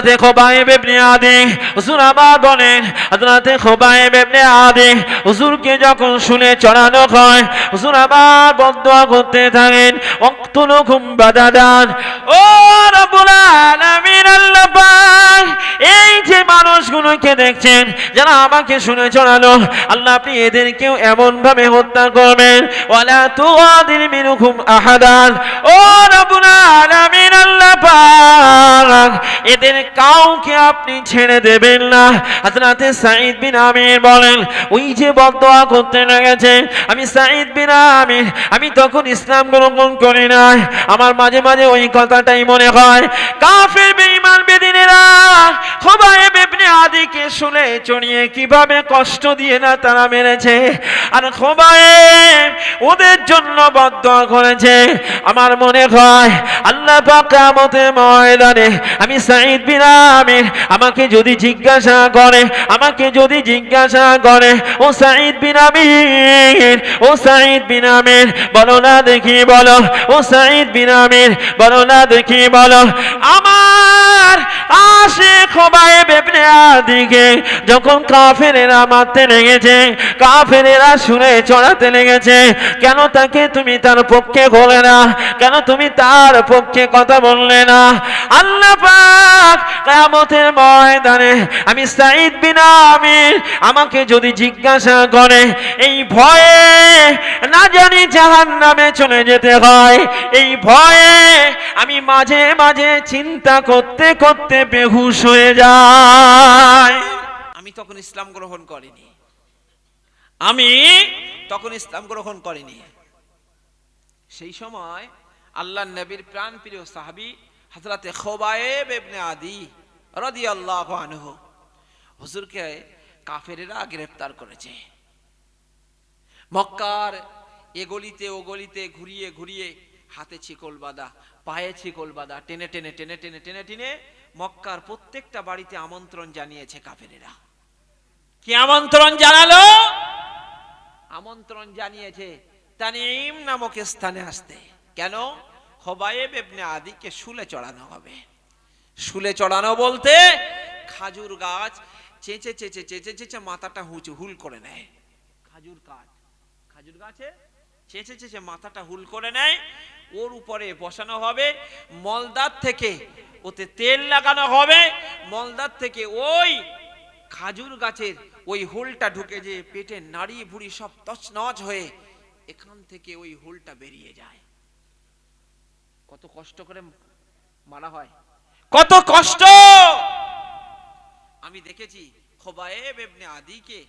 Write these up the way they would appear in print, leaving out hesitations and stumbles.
হযরতে খুবাইব ইবনে আদি হুজুর আবার বলেন হযরতে খুবাইব ইবনে আদি হুজুরকে যখন শুনে চড়ানো হয় হুজুর আবার বদদুয়া করতে থাকেন ওয়াক্তুলুকুম বাদাদান। ও রব্বুল আলামিন আল্লাহ পাক, এই যে মানুষগুলোকে দেখছেন যারা আমাকে শুনে চড়ালো, আল্লাহ আপনি এদেরকেও এমন ভাবে হত্যা করবেন ওয়ালা তুগাদির মিনহুম আহাদান। ও রব্বুল আলামিন আল্লাহ পাক, এদের কাউকে আপনি ছেড়ে দেবেন না। হযরতে সাঈদ বিন আমির বলেন ওই যে বদদুয়া করতে লেগেছে, আমি সাঈদ বিন আমির আমি তখন ইসলাম গ্রহণ করি না। আমার মাঝে মাঝে ওই কথাটাই মনে হয়, কাফের বেঈমান বেদিনেরা খুবাইব ইবনে আদিকে শুলে চড়িয়ে কিভাবে কষ্ট দিয়ে না তারা মেরেছে, আর খুবাইব ওদের জন্য বদদুয়া করেছে। আমার মনে হয় আল্লাহ পাক কিয়ামতের ময়দানে আমি সাঈদ বিন আমির আমাকে যদি জিজ্ঞাসা করে ও সাঈদ বিন আমির, ও সাঈদ বিন আমির বলো না দেখি, বলো ও সাঈদ বিন আমির বলো না দেখি, বলো আমার আশিক খুবাইব ইবনে আদিকে যখন কাফেরেরা মারতে লেগেছে, কাফেরেরা শুনে চড়াতে লেগেছে, কেন তাকে তুমি তার পক্ষে বলে না, কেন তুমি তার পক্ষে কথা বললে না? আল্লাহ পাক কিয়ামতের ময়দানে আমি সাঈদ বিন আমির আমাকে যদি জিজ্ঞাসা করে, এই ভয়ে না জানি জাহান্নামে চলে যেতে হয়, এই ভয়ে আমি মাঝে মাঝে চিন্তা করতে করতে বেহুশ হয়ে যাই। আমি তখন ইসলাম গ্রহণ করিনি, সেই সময় আল্লাহর নবীর প্রাণ প্রিয় সাহাবী হযরতে খুবাইব ইবনে আদি রাদিয়াল্লাহু আনহু হুজুরকে কাফেরেরা গ্রেফতার করেছে। মক্কার এ গলিতে ও গলিতে ঘুরিয়ে ঘুরিয়ে হাতে ছিকল বাঁধা, পায়ে ছিকল বাঁধা, টেনে টেনে টেনে টেনে টেনে টেনে মক্কার প্রত্যেকটা বাড়িতে আমন্ত্রণ জানিয়েছে কাফেরেরা। কি আমন্ত্রণ জানালো? আমন্ত্রণ জানিয়েছে তানিম নামক স্থানে আসতে। কেন? খুবাইব ইবনে আদিকে শুলে চড়ানো হবে। শুলে চড়ানো বলতে খাজুর গাছ চেঁচে চেঁচে চেঁচে চেঁচে মাথাটা হুল করে নেয়। খাজুর গাছে চেঁচে চেঁচে মাথাটা হুল করে নেয়, ওর উপরে বসানো হবে, মলদার থেকে ওতে তেল লাগানো হবে, মলদার থেকে ওই খাজুর গাছের ওই হুলটা ঢুকে যে পেটে নাড়ি ভুড়ি সব তছনছ হয়ে এখান থেকে ওই হুলটা বেরিয়ে যায়। কত কষ্ট করে মারা হয়, কত কষ্ট! আমি দেখেছি খুবাইব ইবনে আদিকে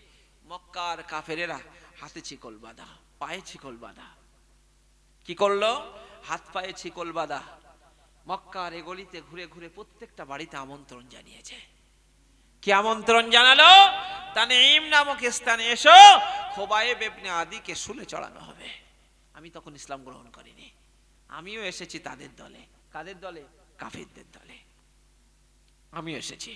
মক্কার কাফেরেরা হাতে ছিকল বাঁধা, পায়ে ছিকল বাঁধা। কি করলো? হাত পায়ে ছিকল বাঁধা মক্কার এ গলিতে ঘুরে ঘুরে প্রত্যেকটা বাড়িতে আমন্ত্রণ জানিয়েছে। কি আমন্ত্রণ জানালো? তানিম নামক স্থানে এসো, খুবাইব ইবনে আদিকে শুলে চড়ানো হবে। আমি তখন ইসলাম গ্রহণ করিনি, আমিও এসেছি তাদের দলে। কাদের দলে? কাফিরদের দলে আমিও এসেছি।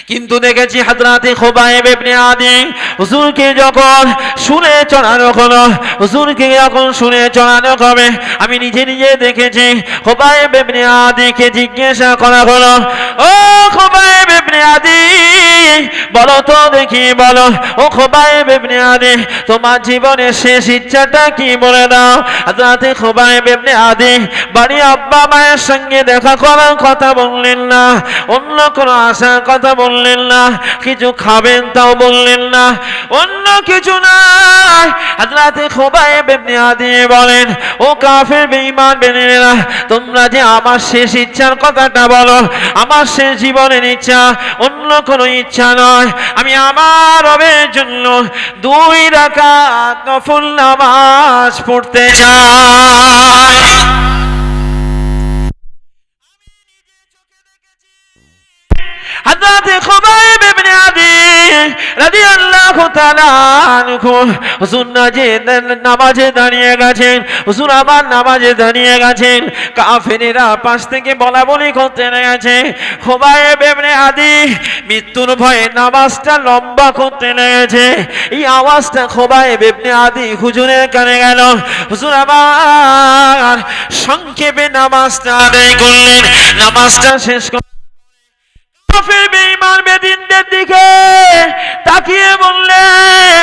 কিন্তু দেখেছি হযরতে খুবাইব ইবনে আদি হুজুরকে যখন শুনে চড়ানো হলো, হুজুরকে যখন শুনে চড়ানো হবে, আমি নিজে নিজে দেখেছি খুবাইব ইবনে আদিকে জিজ্ঞাসা করা হলো, ও খুবাইব ইবনে আদি বলো তো দেখি, বলো ও খুবাইব ইবনে আদি তোমার জীবনের শেষ ইচ্ছাটা কি বলে দাও। হযরতে খুবাইব ইবনে আদি বাড়ি আব্বা মায়ের সঙ্গে দেখা করার কথা বললেন না, অন্য কোনো আশার কথা বললেন না, কিছু খাবেন তাও বললেন না, অন্য কিছু নাই। হযরতে খুবাইব ইবনে আদি বলেন, ও কাফের বেঈমান বেদিনেরা, তোমরা যে আমার শেষ ইচ্ছার কথাটা বলো, আমার শেষ জীবনের ইচ্ছা অন্য কোনো ইচ্ছা নয়, আমি আমার রবের জন্য 2 রাকাত নফল নামাজ পড়তে চাই। হযরতে খুবাইব ইবনে আদি রাদিয়াল্লাহু তাআলা আনহু হুজুর নামাজে দাঁড়িয়ে গেছেন, হুজুর আবার নামাজে দাঁড়িয়ে গেছেন। কাফেরেরা পাশ থেকে বলা বলি করতে লেগেছে। খোবায়েব ইবনে আদি মৃত্যুর ভয়ে নামাজটা লম্বা করতে লেগেছে। এই আওয়াজটা খোবায়েব ইবনে আদি হুজুরের কানে গেল। হুজুর আবার সংক্ষেপে নামাজটা আদায় করলেন। নামাজটা শেষ করে কাফের বেঈমান বেদিনদের দিকে তাকিয়ে বললেন,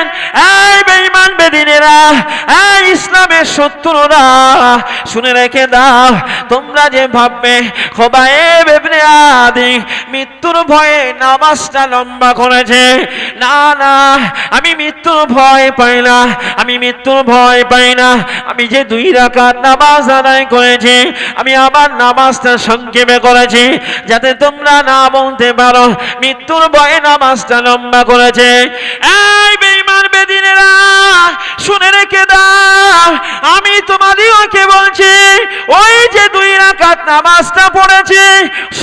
এই বেঈমান বেদিনেরা, এই ইসলামের শত্রুরা, শুনে রেখে দাও, তোমরা যে ভাববে খোবায়েব ইবনে আদি মৃত্যুর ভয়ে নামাজটা লম্বা করেছে, না না, আমি মৃত্যুর ভয় পাই না, আমি মৃত্যুর ভয় পাই না। আমি যে 2 রাকাত নামাজ আদায় করেছি, আমি আবার নামাজটা সংক্ষেপে করেছি যাতে তোমরা না বলতে পারো মৃত্যুর ভয়ে নামাজটা লম্বা করেছে। এই বেঈমান বেদিনেরা, শুনে রেখে দাও, আমি তোমাদেরকে বলছি, ওই যে 2 রাকাত নামাজটা পড়েছি,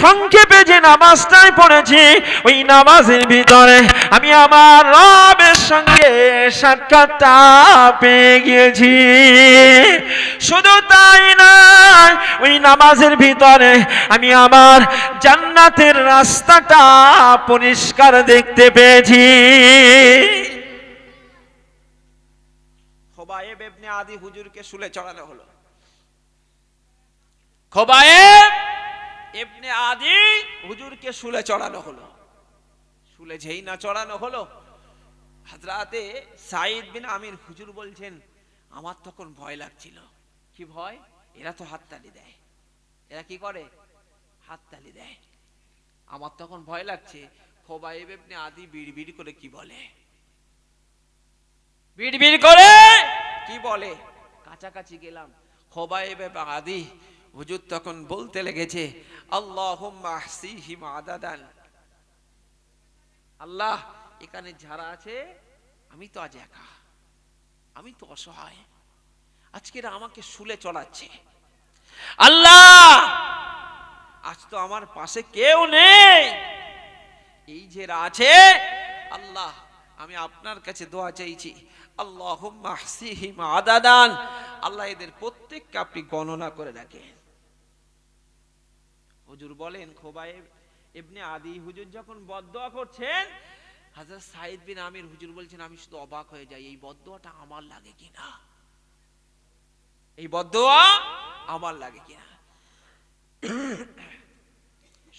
সংক্ষেপে যে নামাজটাই পড়েছি, ওই নামাজের ভিতরে আমি আমার রবের সঙ্গে সাক্ষাৎটা পেয়ে গিয়েছি। শুধু তাই না, ওই নামাজের ভিতরে আমি আমার জান্নাতের রাস্তাটা পরিষ্কার দেখতে পেয়েছি। খোবায়েব ইবনে আদি হুজুরকে শুলে চড়ানো হলো। খোবায়েব ইবনে আদি হুজুরকে শুলে চড়ানো হলো। শুলে যেই না চড়ানো হলো, হযরতে সাঈদ বিন আমির হুজুর বলছেন, আমার তখন ভয় লাগছিল। কি ভয়? এরা তো হাততালি দেয়। এরা কি করে? হাততালি দেয়। আমার তখন ভয় লাগছে, খোবায়েব ইবনে আদি বিড়বিড় করে কি বলে, বিড়বিড় করে কি বলে। কাছাকাছি গেলাম, খোবায়েব ইবনে আদি হুজুর তখন বলতে লেগেছে, আল্লাহুম্মা আহসিহিম আদাদান। আল্লাহ, এখানে যারা আছে, আমি তো আজ একা, আমি তো অসহায়, আজকে আমাকে শুলে চড়াচ্ছে। আল্লাহ, আজ তো আমার পাশে কেউ নেই, এই যে আছে, আল্লাহ আমি আপনার কাছে দোয়া চাইছি, আল্লাহুম্মা আহসিহিম আদাদান। আল্লাহ এদের প্রত্যেককে আপনি গণনা করে রাখেন। হুজুর বলেন, খোবায়েব ইবনে আদি হুজুর যখন বদদোয়া করছেন, হযরত সাঈদ বিন আমির হুজুর বলছেন, আমি শুধু অবাক হয়ে যাই, এই বদদোয়াটা আমার লাগে কিনা, এই বদদোয়া আমার লাগে কিনা।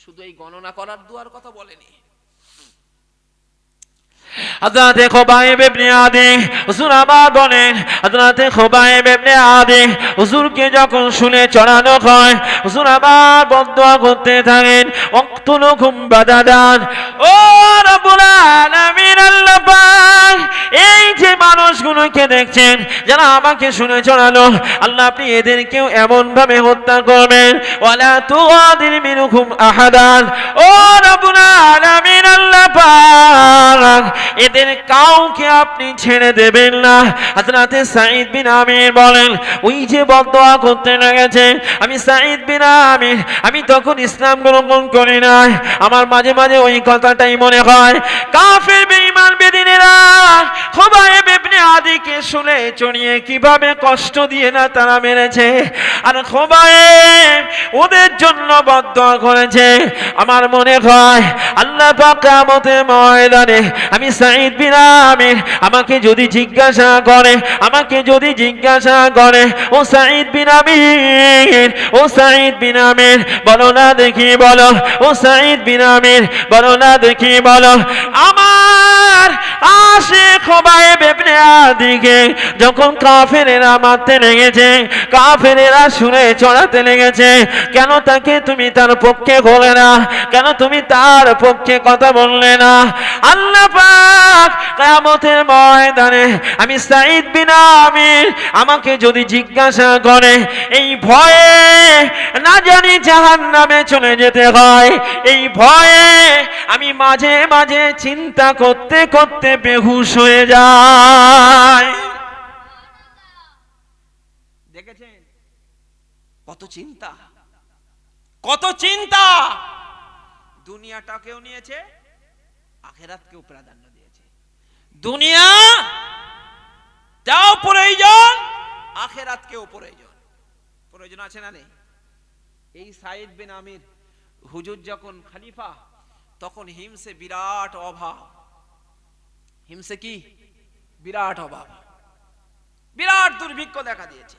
শুধু এই গণনা করার দোয়ার কথা বলেনি। হযরতে খোবায়েব ইবনে আদি হুজুর আবার বলেন, হযরতে খোবায়েব ইবনে আদি হুজুরকে যখন শুনে চড়ানো হয়, হুজুর আবার বদদোয়া করতে থাকেন, ওয়াক্তুলুকুম বাদাদান। ও রব্বুল আলামিন, আল্লাহ পাক, এই যে মানুষগুলোকে দেখছেন যারা আমাকে শুনে চড়ালো, আল্লাহ আপনি এদেরকেও এমন ভাবে হত্যা করবেন, ওয়ালা তুগাদির মিনহুম আহাদান। ও রব্বুল আলামিন, আল্লাহ পাক, এদের কাউকে আপনি ছেড়ে দেবেন না। হযরতে সাঈদ বিন আমির বলেন, ওই যে বদদোয়া করতে লেগেছে, আমি সাঈদ বিন আমির, আমি তখন ইসলাম গ্রহণ করি না, আমার মাঝে মাঝে ওই কথাটাই মনে হয়, কাফের বেঈমান বেদিনেরা খোবায়েব ইবনে আদিকে শুলে চড়িয়ে কিভাবে কষ্ট দিয়ে না তারা মেরেছে, আর খোবায়েব ওদের জন্য বদদোয়া করেছে। আমার মনে হয় আল্লাহ পাক কিয়ামতের ময়দানে আমি সাঈদ বিন আমির, আমাকে যদি জিজ্ঞাসা করে, আমাকে যদি জিজ্ঞাসা করে, ও সাঈদ বিন আমির, ও সাঈদ বিন আমির, বলো না দেখি, বলো, ও সাঈদ বিন আমির, বলো না দেখি, বলো, আমার আশিক খোবায়েব ইবনে আদিকে যখন কাফেরেরা মারতে লেগেছে, কাফেরেরা শুনে চড়াতে লেগেছে, কেন তাকে তুমি তার পক্ষে বলে না, কেন তুমি তার পক্ষে কথা বললে না? আল্লাহ পাক কিয়ামতের ময়দানে আমি সাঈদ বিন আমির, আমাকে যদি জিজ্ঞাসা করে, এই ভয়ে না জানি জাহান্নামে চলে যেতে হয়, এই ভয়ে আমি মাঝে মাঝে চিন্তা করতে করতে বেহুশ হয়ে যাই। দেখেছেন কত চিন্তা, কত চিন্তা। দুনিয়াটাকেও নিয়েছে, আখিরাতকেও প্রাধান্য দিয়েছে। দুনিয়া তাও প্রয়োজন, আখেরাতকেও প্রয়োজন। প্রয়োজন আছে না নেই? এই সাইদ বিন আমির হুজুর যখন খলিফা, তখন হিমসে বিরাট অভাব। হিমসে কি? বিরাট অভাব, বিরাট দুর্ভিক্ষ দেখা দিয়েছে।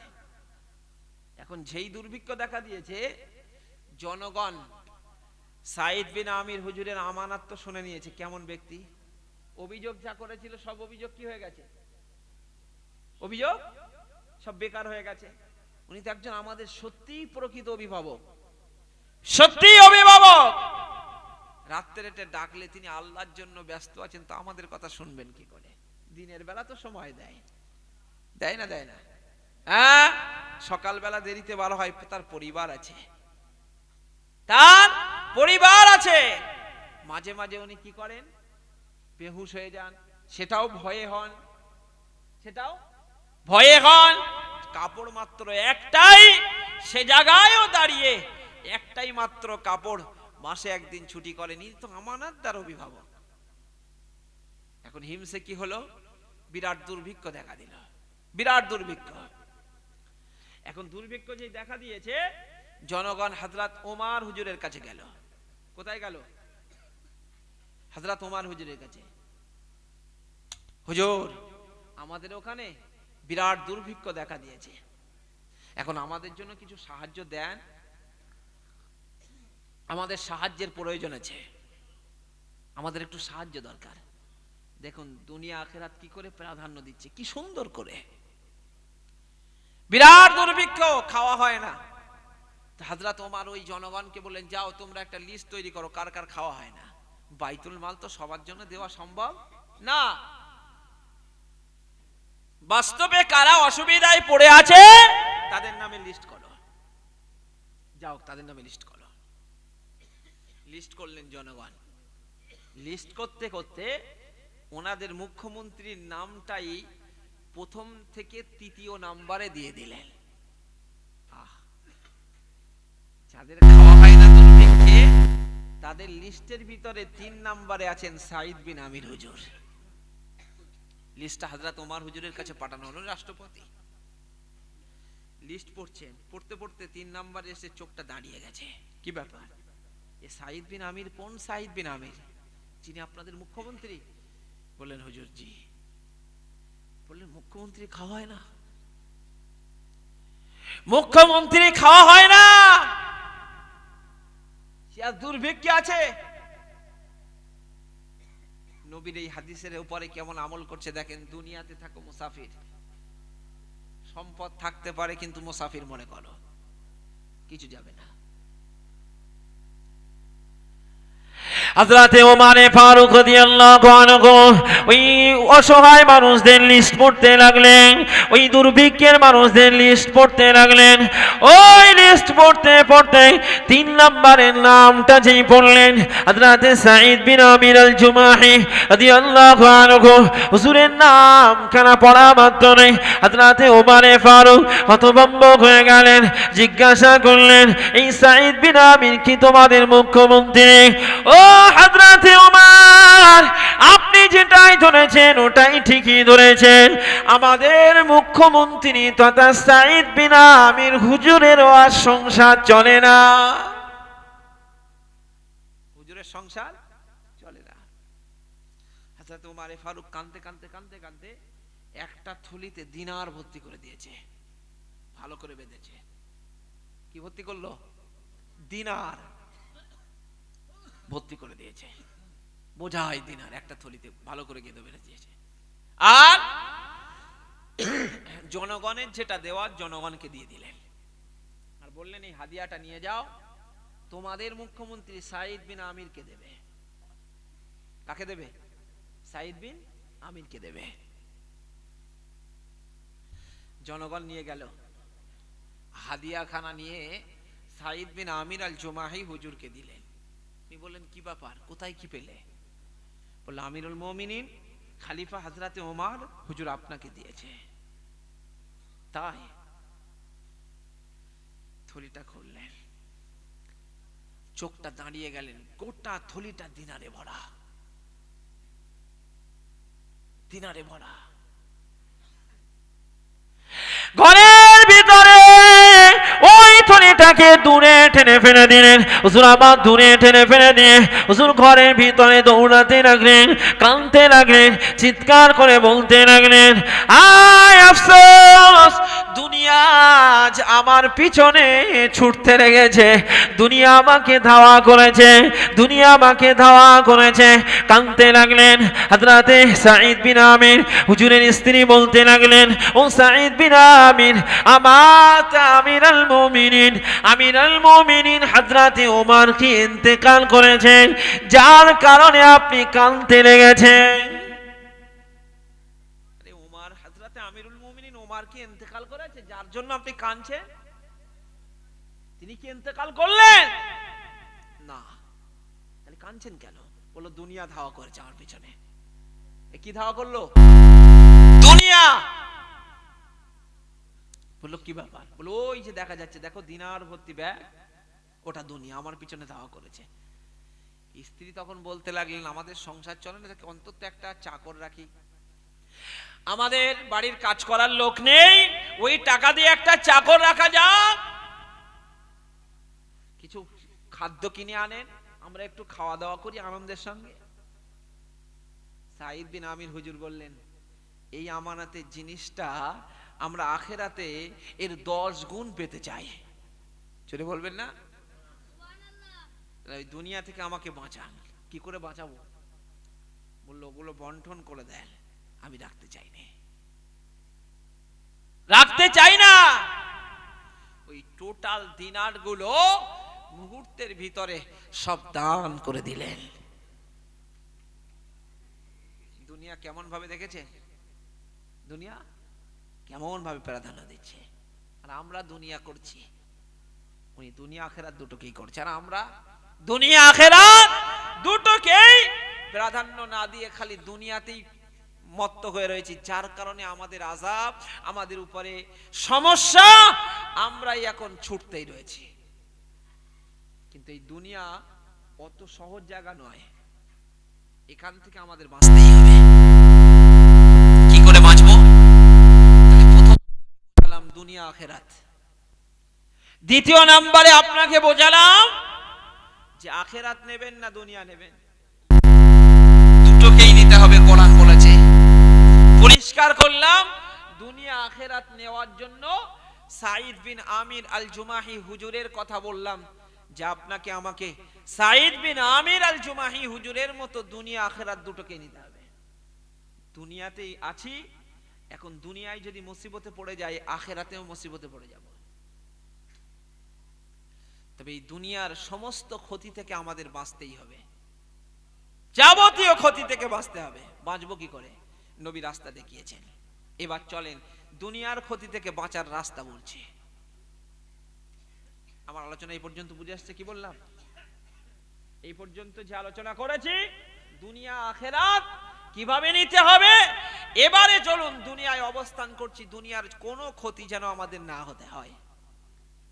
এখন যেই দুর্ভিক্ষ দেখা দিয়েছে, জনগণ সাইদ বিন আমির হুজুরের আমানত তো শুনে নিয়েছে। কেমন ব্যক্তি, অভিযোগ যা করেছিল সব অভিযোগ কি হয়ে গেছে? অভিযোগ সব বেকার হয়ে গেছে। উনি তো একজন আমাদের সত্যিই প্রকৃত অভিভাবক, সত্যি অভিভাবক। রাত্রে ডাকলে তিনি আল্লাহর জন্য ব্যস্ত আছেন, তো আমাদের কথা শুনবেন কি করে? দিনের বেলা তো সময় দেয়, দেয় না? দেয় না? হ্যাঁ, সকালবেলা দেরিতে বার হয়, তার পরিবার আছে, তার পরিবার আছে। মাঝে মাঝে উনি কি করেন? বেহুশ হয়ে যান, সেটাও ভয়ে হন, সেটাও ভয়ে হন। কাপড় মাত্র একটাই, সে জায়গায়ও দাঁড়িয়ে একটাই মাত্র কাপড়, মাসে একদিন ছুটি করেনি, তো আমানতদার অভিভাবক। এখন হিমসে কি হলো? বিরাট দুর্ভিক্ষ দেখা দিল, বিরাট দুর্ভিক্ষ। এখন দুর্ভিক্ষ যে দেখা দিয়েছে, জনগণ হযরত ওমর হুজুরের কাছে গেল। কোথায় গেল? হযরত ওমর হুজুরের কাছে। হুজুর, আমাদের ওখানে বিরাট দুর্ভিক্ষ দেখা দিয়েছে, এখন আমাদের জন্য কিছু সাহায্য দেন, আমাদের সাহায্যের প্রয়োজন আছে, আমাদের একটু সাহায্য দরকার। দেখুন দুনিয়া আখিরাত কি করে প্রাধান্য দিচ্ছে, কি সুন্দর করে। বিরাট দুর্ভিক্ষ, খাওয়া হয় না। হযরত ওমর ওই জনগণকে বললেন, যাও তোমরা একটা লিস্ট তৈরি করো কার কার খাওয়া হয় না। বাইতুল মাল তো সবার জন্য দেওয়া সম্ভব না, বাস্তবে কারা অসুবিধায় পড়ে আছে তাদের নামে লিস্ট করো, যাও তাদের নামে লিস্ট করো। লিস্ট করলেন জনগণ। লিস্ট করতে করতে ওনাদের মুখ্যমন্ত্রীর নামটাই প্রথম থেকে তৃতীয় নাম্বারে দিয়ে দিলেন। যাদের খাওয়া হয় না দুর্ভিক্ষে, তাদের লিস্টের ভিতরে 3 নম্বরে আছেন সাইদ বিন আমির হুজুর। লিস্টটা হযরত ওমর হুজুরের কাছে পাঠানো হলো, রাষ্ট্রপতি। লিস্ট পড়ছেন, পড়তে পড়তে 3 নম্বরে এসে চোখটা দাঁড়িয়ে গেছে। কি ব্যাপার? এ সাইদ বিন আমির কোন সাইদ বিন আমির? যিনি আপনাদের মুখ্যমন্ত্রী? বললেন হুজুর জি। বললেন মুখ্যমন্ত্রী খাওয়া হয় না? মুখ্যমন্ত্রী খাওয়া হয় না, সে আর দুর্ভিক্ষে আছে। নবীর এই হাদিসের উপরে কেমন আমল করছে দেখেন। দুনিয়াতে থাকো মুসাফির, সম্পদ থাকতে পারে কিন্তু মুসাফির মনে করো, কিছু যাবে না। হযরতে ওমর ফারুক রাদিয়াল্লাহু আনহু ওই অসহায় মানুষদের লিস্ট পড়তে লাগলেন, ওই দুর্ভিক্ষের মানুষদের লিস্ট পড়তে লাগলেন। ওই লিস্ট পড়তে পড়তে 3 নম্বরের নামটা যেই পড়লেন, হযরতে সাঈদ বিন আমির আল জুমাহি রাদিয়াল্লাহু আনহু, হুজুরের নাম খানা পড়া মাত্রই হযরতে ওমর ফারুক হতভম্ব হয়ে গেলেন। জিজ্ঞাসা করলেন, এই সাঈদ বিন আমির কি তোমাদের মুখ্যমন্ত্রী? ও হযরতে ওমর, আপনি যেটাই ধরেছেন ওটাই ঠিকই ধরেছেন। আমাদের মুখ্যমন্ত্রী তথা সাঈদ বিন আমির হুজুরের আর সংসার চলে না, হুজুরের সংসার চলে না। হযরত ওমর ফারুক কাঁদতে কাঁদতে কাঁদতে কাঁদতে একটা থলিতে দিনার ভর্তি করে দিয়েছে, ভালো করে বেঁধেছে। কি ভর্তি করলো? দিনার ভর্তি করে দিয়েছে, বোঝাই দিনার একটা থলিতে ভালো করে গেঁথে বেঁধে দিয়েছে। আর জনগণের যেটা দেওয়ার জনগণকে দিয়ে দিলেন, আর বললেন এই হাদিয়াটা নিয়ে যাও, তোমাদের মুখ্যমন্ত্রী সাঈদ বিন আমিরকে দেবে। কাকে দেবে? সাঈদ বিন আমিরকে দেবে। জনগণ নিয়ে গেল হাদিয়াখানা, নিয়ে সাঈদ বিন আমির আল জুমাহি হুজুরকে দিলেন। তিনি বললেন কি ব্যাপার, কোথায় কি পেলে? বলল আমিরুল মুমিনিন খলিফা হযরতে ওমর হুজুর আপনাকে দিয়েছে। তাই? থলিটা খুললেন, চোখটা দাঁড়িয়ে গেলেন, গোটা থলিটা দিনারে ভরা। দিনারে ভরা। ঘরের ভিতরে ওই থলিটাকে দূরে টেনে ফেলে দিলেন। হুজুর আবার দূরে টেনে ফেলে দিয়ে হুজুর ঘরের ভিতরে দৌড়াতে লাগলেন, কাঁদতে লাগলেন, চিৎকার করে বলতে লাগলেন, আয় আফসোস, দুনিয়া আজ আমার পিছনে ছুটতে লেগেছে, দুনিয়া আমাকে ধাওয়া করেছে, দুনিয়া আমাকে ধাওয়া করেছে। কাঁদতে লাগলেন। হযরতে সাঈদ বিন আমির হুজুরের স্ত্রী বলতে লাগলেন, ও সাঈদ বিন আমির, আমার আমিরুল মুমিনিন, আমিরুল মুমিনিন হযরতে ওমর কি ইন্তেকাল করেছেন, যার কারণে আপনি কাঁদতে লেগেছেন। আরে ওমর, হযরতে আমিরুল মুমিনিন ওমর কি ইন্তেকাল করেছে, যার জন্য আপনি কাঁদছেন? তিনি কি ইন্তেকাল করলেন? না। তাহলে কাঁদছেন কেন? বললো দুনিয়া ধাওয়া করেছে আমার পিছনে। কি ধাওয়া করলো? দুনিয়া। বললো কি ব্যাপার? বললো ওই যে দেখা যাচ্ছে, দেখো দিনার ভর্তি ব্যাগ, ওটা দুনিয়া আমার পিছনে ধাওয়া করেছে। স্ত্রী তখন বলতে লাগলেন, আমাদের সংসার চলে না, অন্তত একটা চাকর রাখি, আমাদের বাড়ির কাজ করার লোক নেই, ওই টাকা দিয়ে একটা চাকর রাখা যাক, কিছু খাদ্য কিনে আনেন, আমরা একটু খাওয়া দাওয়া করি আনন্দের সঙ্গে। সাঈদ বিন আমির হুজুর বললেন, এই আমানতের জিনিসটা আমরা আখেরাতে এর 10 গুণ পেতে চাই। চলে বলবেন না? ওই দুনিয়া থেকে আমাকে বাঁচান। কি করে বাঁচাবো? বললো ওগুলো বন্টন করে দেন, আমি রাখতে চাই না, রাখতে চাই না। ওই টোটাল দিনার গুলো মুহূর্তের ভিতরে সব দান করে দিলেন। দুনিয়া কেমন ভাবে দেখেছে? দুনিয়া কেমন ভাবে প্রাধান্য দিচ্ছে, আর আমরা দুনিয়া করছি। উনি দুনিয়া আখেরাত দুটোকেই করছে, আর আমরা দুনিয়া আখেরাত দুটোকেই প্রাধান্য না দিয়ে খালি দুনিয়াতেই মত্ত হয়ে রয়েছি, যার কারণে আমাদের আযাব, আমাদের উপরে সমস্যা, আমরাই এখন ছুটতেই রয়েছি। কিন্তু এই দুনিয়া অত সহজ জায়গা নয়, এখান থেকে আমাদের বাঁচতেই হবে। কি করে বাঁচবো? প্রথম বললাম দুনিয়া আখেরাত, দ্বিতীয় নম্বরে আপনাকে বোঝালাম যে আখেরাত নেবেন না দুনিয়া নেবেন, দুটোকেই নিতে হবে, কোরআন বলেছে। পরিষ্কার করলাম, দুনিয়া আখেরাত নেওয়ার জন্য সাঈদ বিন আমির আল জুমাহি হুজুরের কথা বললাম, যে আপনাকে আমাকে সাঈদ বিন আমির আল জুমাহি হুজুরের মতো দুনিয়া আখেরাত দুটোকে নিতে হবে। দুনিয়াতেই আছি, এখন দুনিয়ায় যদি মুসিবতে পড়ে যায়, আখেরাতেও মুসিবতে পড়ে যাব। তবে এই দুনিয়ার সমস্ত ক্ষতি থেকে আমাদের বাঁচতেই হবে, যাবতীয় ক্ষতি থেকে বাঁচতে হবে। বাঁচবো কি করে? নবী রাস্তা দেখিয়েছেন। এবার চলেন দুনিয়ার ক্ষতি থেকে বাঁচার রাস্তা বলছি। আমার আলোচনা এই পর্যন্ত বুঝে আসছে? কি বললাম? এই পর্যন্ত যে আলোচনা করেছি, দুনিয়া আখেরাত কিভাবে নিতে হবে। এবারে চলুন, দুনিয়ায় অবস্থান করছি, দুনিয়ার কোনো ক্ষতি যেন আমাদের না হতে হয়,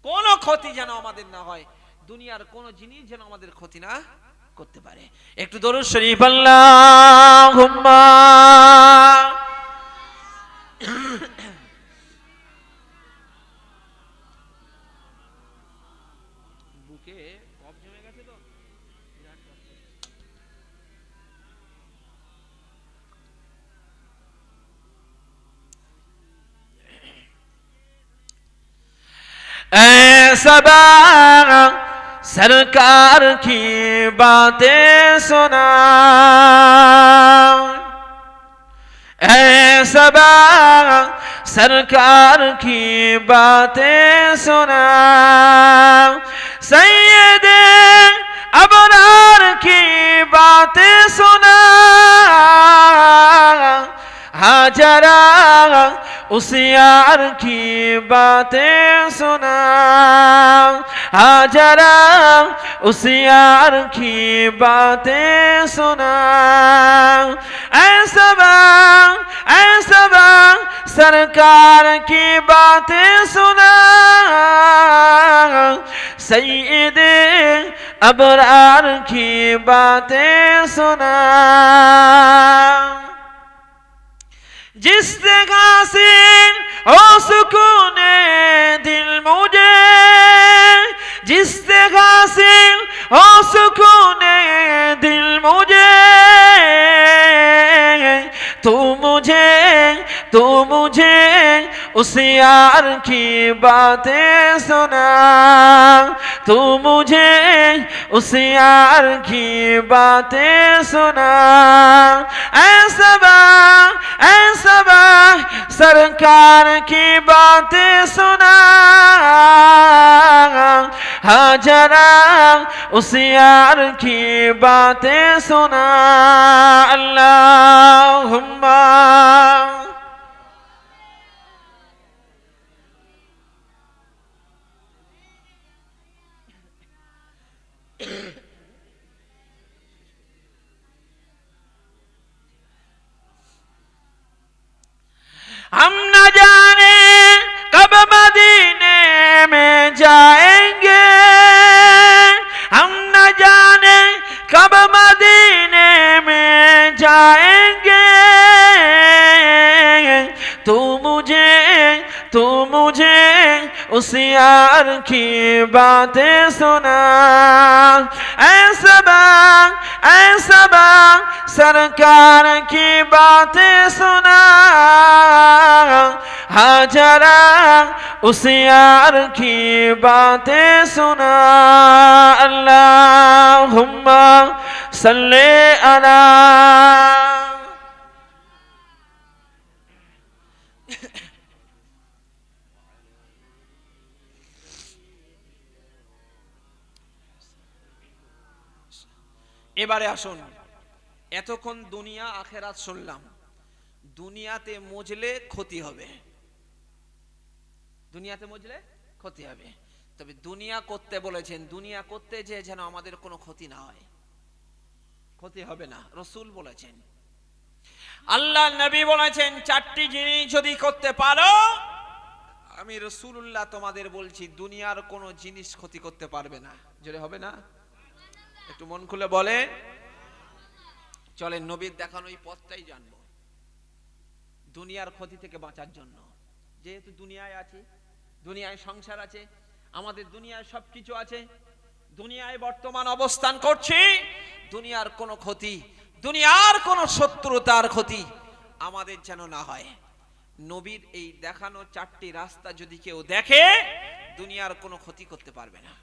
কোনো ক্ষতি যেন আমাদের না হয়, দুনিয়ার কোনো জিনিস যেন আমাদের ক্ষতি না করতে পারে। একটু দরুদ শরীফ আল্লাহুম্মা। বুকে কফ জমে গেছে তো। सबा सरकार की बातें सुना, सबा सरकार की बातें सुना, सैयदे अबरार की बातें सुना, हाजरा उस यार की बातें सुना, हाजरा उस यार की बातें सुना, ऐसा सरकार की बातें सुना, सैयदे अबरार की बातें सुना। जिससे हासिल हो सुकून दिल मुझे, जिससे हासिल हो सुकून दिल मुझे, तू मुझे उस यार की बातें सुना, तू मुझे उस यार की बातें सुना। ऐसा सरकार की बातें सुना, हाँ जरा उस यार की बातें सुना। अल्लाहुम्मा हम न जाने कब मदीने में जाएंगे, हम न जाने कब मदीने में जाएंगे, तू मुझे उस यार की बातें सुना। ऐसा सरकार की बातें सुना, हाँ जरा उस यार की बातें सुना। अल्लाहुम्मा सल्ले अला। এবারে আসুন, এতক্ষণ দুনিয়া আখেরাত শুনলাম। দুনিয়াতে মজলে ক্ষতি হবে, দুনিয়াতে মজলে ক্ষতি হবে। তবে দুনিয়া করতে বলেছেন, দুনিয়া করতে যে যেন আমাদের কোনো ক্ষতি না হয়, ক্ষতি হবে না, রসুল বলেছেন। আল্লাহ নবী বলেছেন, চারটি জিনিস যদি করতে পারো, আমি রসুলুল্লাহ তোমাদের বলছি, দুনিয়ার কোনো জিনিস ক্ষতি করতে পারবে না। জোরে হবে না? একটু মন খুলে বলে। চলেন নবীর দেখানো এই পথটাই জানবো, দুনিয়ার ক্ষতি থেকে বাঁচার জন্য। যেহেতু দুনিয়ায় আছি, দুনিয়ায় সংসার আছে, আমাদের দুনিয়ায় সবকিছু আছে, দুনিয়ায় বর্তমান অবস্থান করছি, দুনিয়ার কোনো ক্ষতি, দুনিয়ার কোনো শত্রুতার ক্ষতি আমাদের যেন না হয়। নবীর এই দেখানো চারটি রাস্তা যদি কেউ দেখে, দুনিয়ার কোনো ক্ষতি করতে পারবে না।